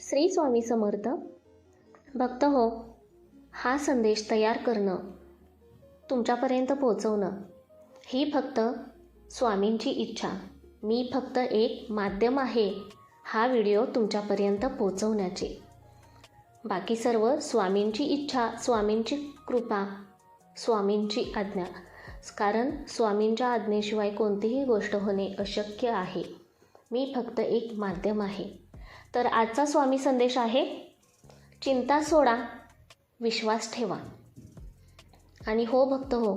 श्री स्वामी समर्थ. भक्त हो, हा संदेश तयार करणं, तुमच्यापर्यंत पोहोचवणं ही फक्त स्वामींची इच्छा. मी फक्त एक माध्यम आहे हा व्हिडिओ तुमच्यापर्यंत पोहोचवण्याचे. बाकी सर्व स्वामींची इच्छा, स्वामींची कृपा, स्वामींची आज्ञा. कारण स्वामींच्या आज्ञेशिवाय कोणतीही गोष्ट होणे अशक्य आहे. मी फक्त एक माध्यम आहे. तर आजचा स्वामी संदेश आहे, चिंता सोडा, विश्वास ठेवा. आणि हो भक्त हो,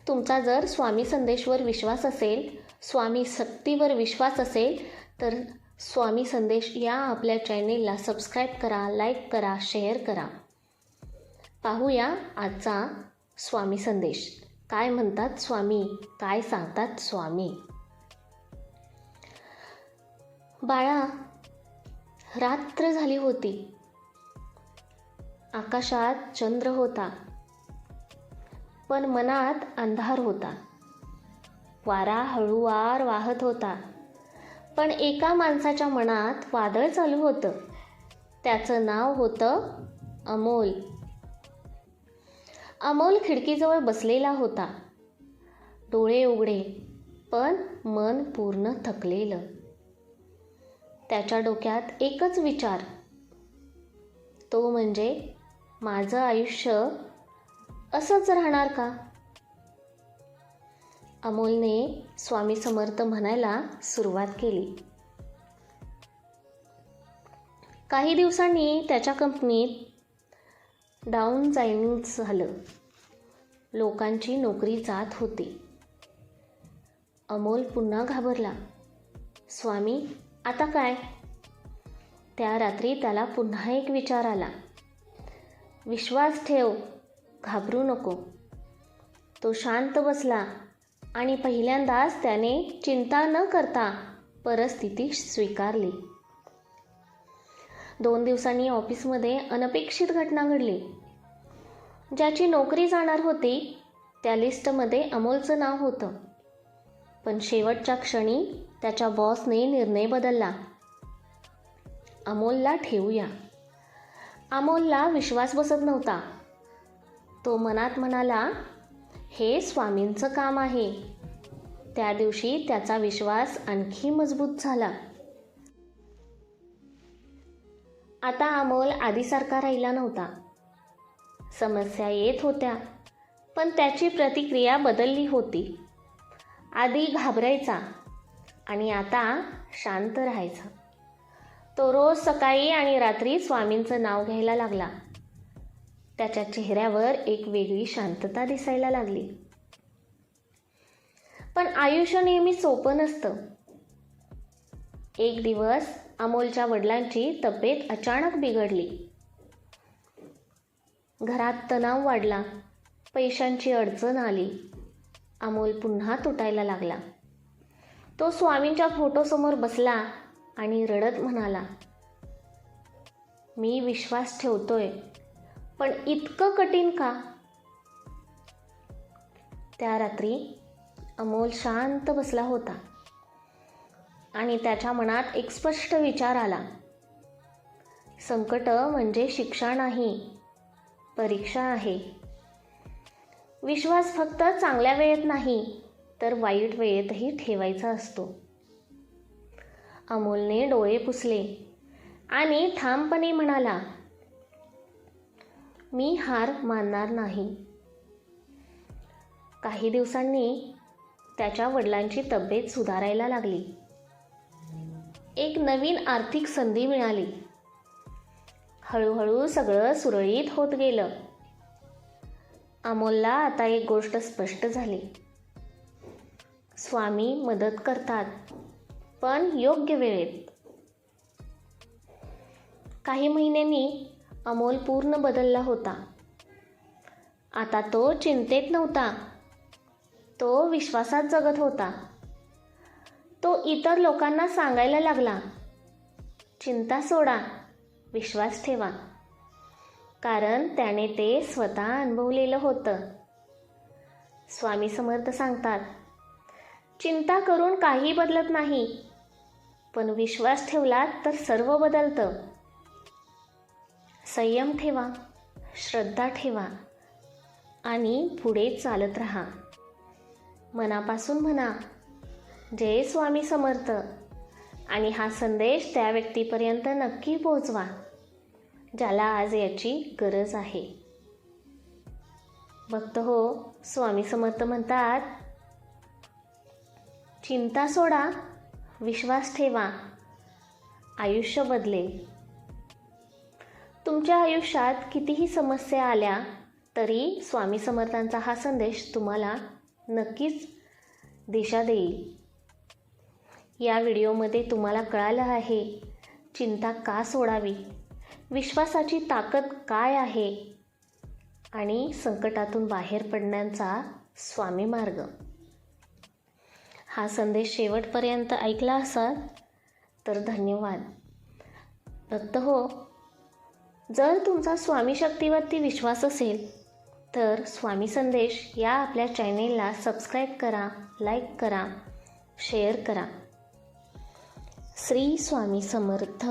तुमचा जर स्वामी संदेशवर विश्वास असेल, स्वामी शक्तीवर विश्वास असेल, तर स्वामी संदेश या आपल्या चॅनेलला सबस्क्राईब करा, लाईक करा, शेअर करा. पाहूया आजचा स्वामी संदेश. काय म्हणतात स्वामी, काय सांगतात स्वामी. बाळा, रात्र झाली होती. आकाशात चंद्र होता, पण मनात अंधार होता. वारा हळूवार वाहत होता, पण एका माणसाच्या मनात वादळ चालू होतं. त्याचं नाव होतं अमोल. अमोल खिडकीजवळ बसलेला होता. डोळे उघडे, पण मन पूर्ण थकलेलं. त्याच्या डोक्यात एकच विचार, तो म्हणजे माझं आयुष्य असंच राहणार का. अमोलने स्वामी समर्थ म्हणायला सुरुवात केली. काही दिवसांनी त्याच्या कंपनीत डाऊन जाईन झालं. लोकांची नोकरी जात होती. अमोल पुन्हा घाबरला. स्वामी, आता काय. त्या रात्री त्याला पुन्हा एक विचार आला. विश्वास ठेव, घाबरू नको. तो शांत बसला आणि पहिल्यांदाच त्याने चिंता न करता परिस्थिती स्वीकारली. 2 दिवसांनी ऑफिसमध्ये अनपेक्षित घटना घडली. ज्याची नोकरी जाणार होती त्या लिस्टमध्ये अमोलचं नाव होतं. पण शेवटच्या क्षणी त्याच्या बॉसने निर्णय बदलला. अमोलला ठेवूया. अमोलला विश्वास बसत नव्हता. तो मनात म्हणाला, हे स्वामींचं काम आहे. त्या दिवशी त्याचा विश्वास आणखी मजबूत झाला. आता अमोल आधीसारखा राहिला नव्हता. समस्या येत होत्या, पण त्याची प्रतिक्रिया बदलली होती. आधी घाबरायचा आणि आता शांत राहायचा. तो रोज सकाळी आणि रात्री स्वामींचं नाव घ्यायला लागला. त्याच्या चेहऱ्यावर एक वेगळी शांतता दिसायला लागली. पण आयुष्य नेहमी सोपं नसतं. एक दिवस अमोलच्या वडिलांची तब्येत अचानक बिघडली. घरात तणाव वाढला, पैशांची अडचण आली. अमोल पुन्हा तुटायला लागला. तो स्वामींच्या फोटोसमोर बसला आणि रडत म्हणाला, मी विश्वास ठेवतोय, पण इतकं कठीण का. त्या रात्री अमोल शांत बसला होता आणि त्याच्या मनात एक स्पष्ट विचार आला. संकट म्हणजे शिक्षा नाही, परीक्षा आहे. विश्वास फक्त चांगल्या वेळेत नाही, तर वाईट वेळेतही ठेवायचा असतो. अमोलने डोळे पुसले आणि ठामपणे म्हणाला, मी हार मानणार नाही. काही दिवसांनी त्याच्या वडिलांची तब्येत सुधारायला लागली. एक नवीन आर्थिक संधी मिळाली. हळूहळू सगळं सुरळीत होत गेलं. अमोलला आता एक गोष्ट स्पष्ट झाली. स्वामी मदत करतात, पण योग्य वेळेत. काही महिन्यांनी अमोल पूर्ण बदलला होता. आता तो चिंतेत नव्हता, तो विश्वासात जगत होता. तो इतर लोकांना सांगायला लागला, चिंता सोडा, विश्वास ठेवा. कारण त्याने ते स्वतः अनुभवलेलं होतं. स्वामी समर्थ सांगतात, चिंता करून काही बदलत नाही, पण विश्वास ठेवलात तर सर्व बदलतं. संयम ठेवा, श्रद्धा ठेवा आणि पुढे चालत राहा. मनापासून म्हणा जय स्वामी समर्थ आणि हा संदेश त्या व्यक्तीपर्यंत नक्की पोहोचवा ज्याला आज याची गरज आहे. भक्त हो, स्वामी समर्थ म्हणतात, चिंता सोडा, विश्वास ठेवा, आयुष्य बदलेल. तुमच्या आयुष्यात कितीही समस्या आल्या तरी स्वामी समर्थांचा हा संदेश तुम्हाला नक्कीच दिशा देईल. या व्हिडिओमध्ये तुम्हाला कळालं आहे चिंता का सोडावी, विश्वासाची ताकद काय आहे आणि संकटातून बाहेर पडण्याचा स्वामी मार्ग. हा संदेश शेवटपर्यंत ऐकला असाल तर धन्यवाद. भक्त हो, जर तुमचा स्वामी शक्तीवरती विश्वास असेल तर स्वामी संदेश या आपल्या चॅनेलला सबस्क्राईब करा, लाईक करा, शेअर करा. श्री स्वामी समर्थ.